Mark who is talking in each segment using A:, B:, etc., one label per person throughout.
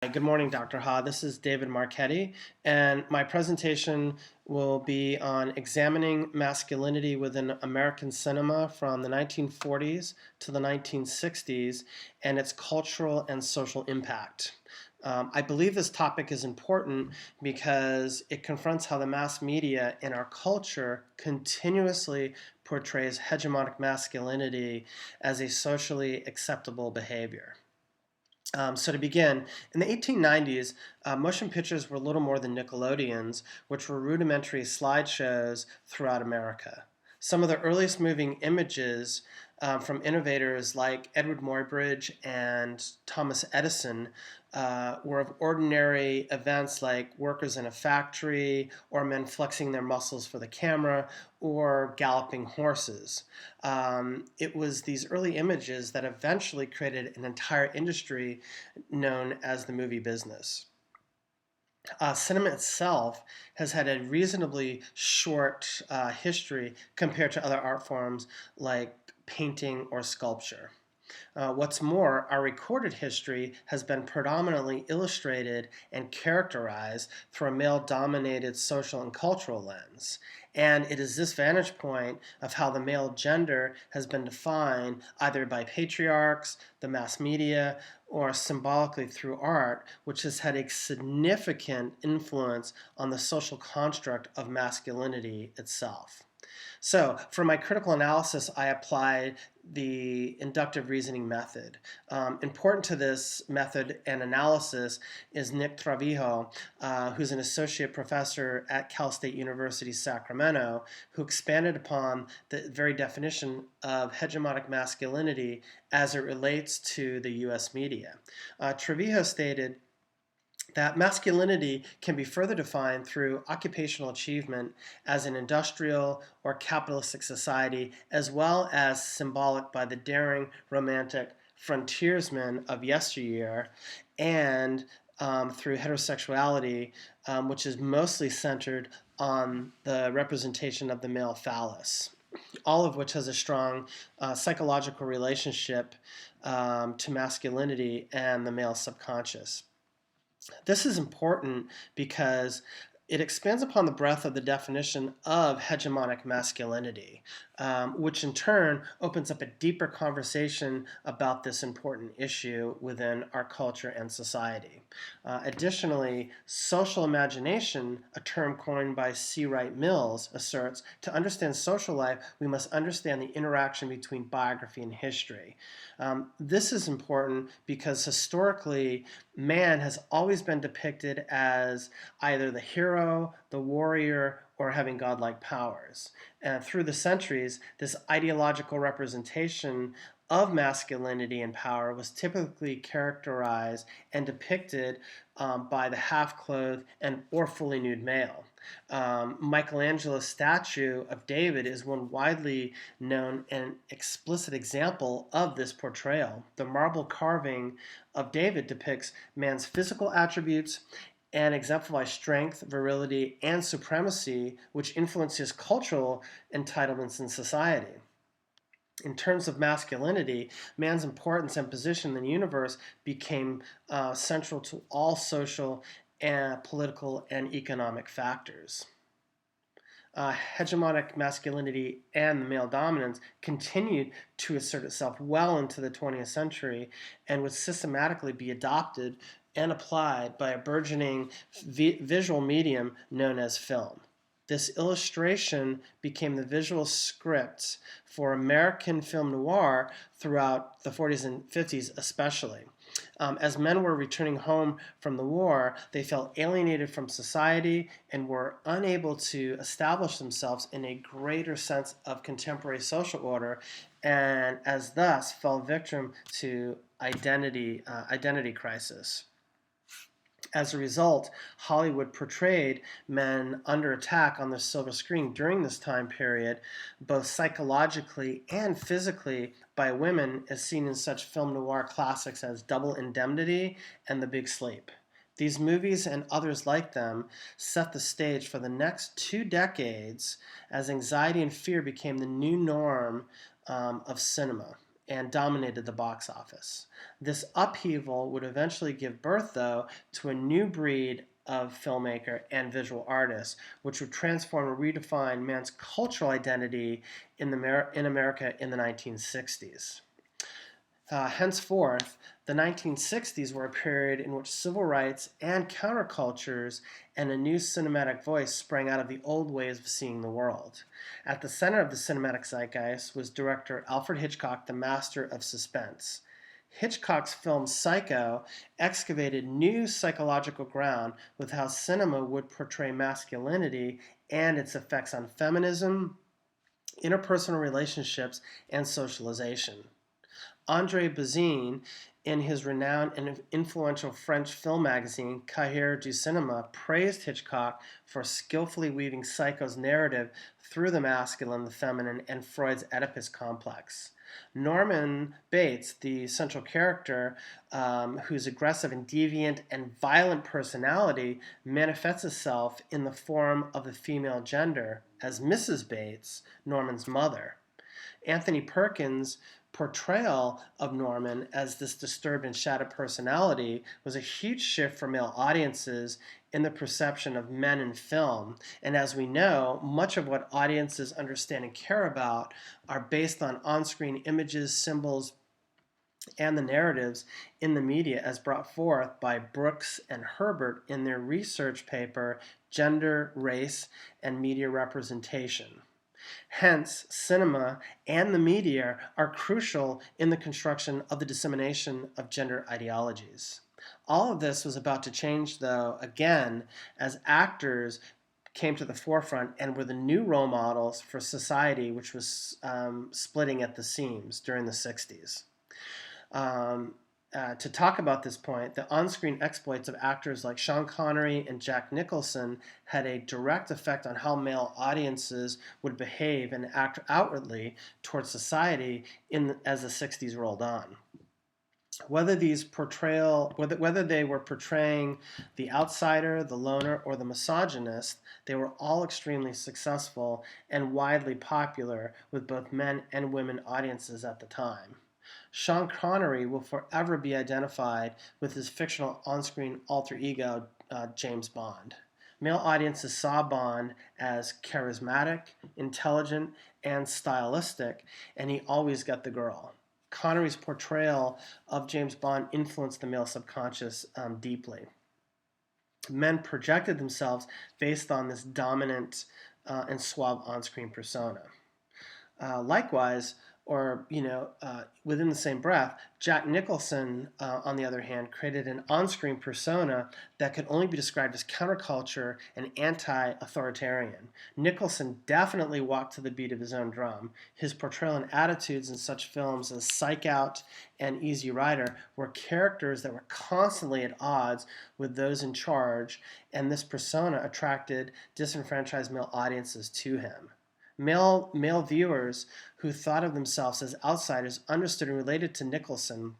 A: Good morning, Dr. Ha. This is David Marchetti, and my presentation will be on examining masculinity within American cinema from the 1940s to the 1960s and its cultural and social impact. I believe this topic is important because it confronts how the mass media in our culture continuously portrays hegemonic masculinity as a socially acceptable behavior. So to begin, in the 1890s, motion pictures were little more than Nickelodeons, which were rudimentary slideshows throughout America. Some of the earliest moving images from innovators like Edward Muybridge and Thomas Edison were of ordinary events like workers in a factory or men flexing their muscles for the camera or galloping horses. It was these early images that eventually created an entire industry known as the movie business. Cinema itself has had a reasonably short history compared to other art forms like painting or sculpture. What's more, our recorded history has been predominantly illustrated and characterized through a male-dominated social and cultural lens. And it is this vantage point of how the male gender has been defined either by patriarchs, the mass media, or symbolically through art, which has had a significant influence on the social construct of masculinity itself. So for my critical analysis, I applied the inductive reasoning method. Important to this method and analysis is Nick Trevino, who's an associate professor at Cal State University, Sacramento, who expanded upon the very definition of hegemonic masculinity as it relates to the US media. Trevino stated that masculinity can be further defined through occupational achievement as an industrial or capitalistic society, as well as symbolic by the daring, romantic frontiersmen of yesteryear, and through heterosexuality, which is mostly centered on the representation of the male phallus, all of which has a strong psychological relationship to masculinity and the male subconscious. This is important because it expands upon the breadth of the definition of hegemonic masculinity, which in turn opens up a deeper conversation about this important issue within our culture and society. Additionally, social imagination, a term coined by C. Wright Mills, asserts to understand social life, we must understand the interaction between biography and history. This is important because historically, man has always been depicted as either the hero, the warrior, or having godlike powers. And through the centuries, this ideological representation of masculinity and power was typically characterized and depicted by the half-clothed and or fully nude male. Michelangelo's statue of David is one widely known and explicit example of this portrayal. The marble carving of David depicts man's physical attributes and exemplifies strength, virility, and supremacy, which influences cultural entitlements in society. In terms of masculinity, man's importance and position in the universe became central to all social and political and economic factors. Hegemonic masculinity and male dominance continued to assert itself well into the 20th century and would systematically be adopted and applied by a burgeoning visual medium known as film. This illustration became the visual script for American film noir throughout the 40s and 50s especially. As men were returning home from the war, they felt alienated from society and were unable to establish themselves in a greater sense of contemporary social order, and as thus fell victim to identity crisis. As a result, Hollywood portrayed men under attack on the silver screen during this time period, both psychologically and physically, by women, as seen in such film noir classics as Double Indemnity and The Big Sleep. These movies and others like them set the stage for the next 2 decades as anxiety and fear became the new norm of cinema. and dominated the box office. This upheaval would eventually give birth, though, to a new breed of filmmaker and visual artist, which would transform and redefine man's cultural identity in America in the 1960s. Henceforth, the 1960s were a period in which civil rights and countercultures and a new cinematic voice sprang out of the old ways of seeing the world. At the center of the cinematic zeitgeist was director Alfred Hitchcock, the master of suspense. Hitchcock's film Psycho excavated new psychological ground with how cinema would portray masculinity and its effects on feminism, interpersonal relationships, and socialization. André Bazin, in his renowned and influential French film magazine Cahiers du Cinéma, praised Hitchcock for skillfully weaving Psycho's narrative through the masculine, the feminine, and Freud's Oedipus complex. Norman Bates, the central character, whose aggressive and deviant and violent personality manifests itself in the form of the female gender as Mrs. Bates, Norman's mother. Anthony Perkins' portrayal of Norman as this disturbed and shattered personality was a huge shift for male audiences in the perception of men in film. And as we know, much of what audiences understand and care about are based on on-screen images, symbols, and the narratives in the media as brought forth by Brooks and Herbert in their research paper, Gender, Race, and Media Representation. Hence, cinema and the media are crucial in the construction of the dissemination of gender ideologies. All of this was about to change, though, again, as actors came to the forefront and were the new role models for society, which was splitting at the seams during the 60s. To talk about this point, the on-screen exploits of actors like Sean Connery and Jack Nicholson had a direct effect on how male audiences would behave and act outwardly towards society as the 60s rolled on. Whether they were portraying the outsider, the loner, or the misogynist, they were all extremely successful and widely popular with both men and women audiences at the time. Sean Connery will forever be identified with his fictional on-screen alter ego, James Bond. Male audiences saw Bond as charismatic, intelligent, and stylistic, and he always got the girl. Connery's portrayal of James Bond influenced the male subconscious deeply. Men projected themselves based on this dominant and suave on-screen persona. Likewise, within the same breath, Jack Nicholson, on the other hand, created an on-screen persona that could only be described as counterculture and anti-authoritarian. Nicholson definitely walked to the beat of his own drum. His portrayal and attitudes in such films as Psych Out and Easy Rider were characters that were constantly at odds with those in charge, and this persona attracted disenfranchised male audiences to him. Male viewers who thought of themselves as outsiders understood and related to Nicholson,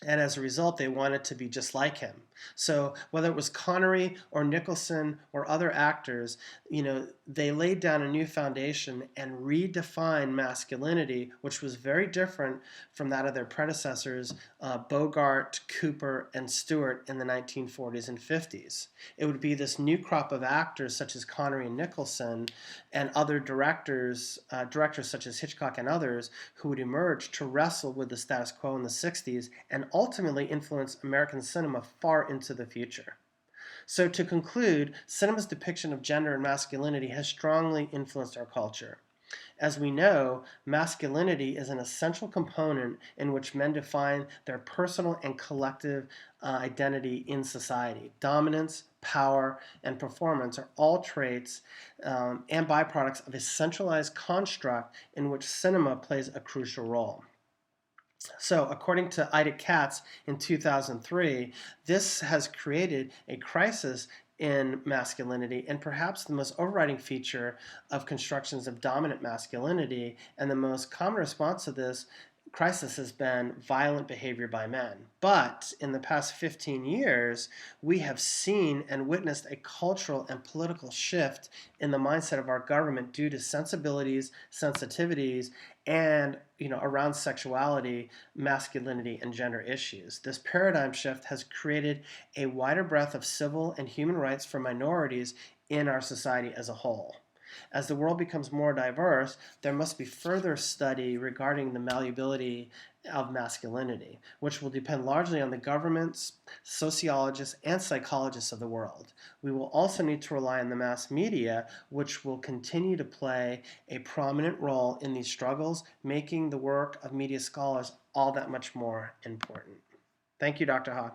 A: and as a result, they wanted to be just like him. So whether it was Connery or Nicholson or other actors, they laid down a new foundation and redefined masculinity, which was very different from that of their predecessors, Bogart, Cooper, and Stewart in the 1940s and 50s. It would be this new crop of actors such as Connery and Nicholson and other directors such as Hitchcock and others, who would emerge to wrestle with the status quo in the 60s and ultimately influence American cinema far into the future. So to conclude, cinema's depiction of gender and masculinity has strongly influenced our culture. As we know, masculinity is an essential component in which men define their personal and collective identity in society. Dominance, power, and performance are all traits and byproducts of a centralized construct in which cinema plays a crucial role. So, according to Ida Katz in 2003, this has created a crisis in masculinity and perhaps the most overriding feature of constructions of dominant masculinity, and the most common response to this crisis has been violent behavior by men. But in the past 15 years, we have seen and witnessed a cultural and political shift in the mindset of our government due to sensibilities, sensitivities, and around sexuality, masculinity, and gender issues. This paradigm shift has created a wider breadth of civil and human rights for minorities in our society as a whole. As the world becomes more diverse, there must be further study regarding the malleability of masculinity, which will depend largely on the governments, sociologists, and psychologists of the world. We will also need to rely on the mass media, which will continue to play a prominent role in these struggles, making the work of media scholars all that much more important. Thank you, Dr. Ha.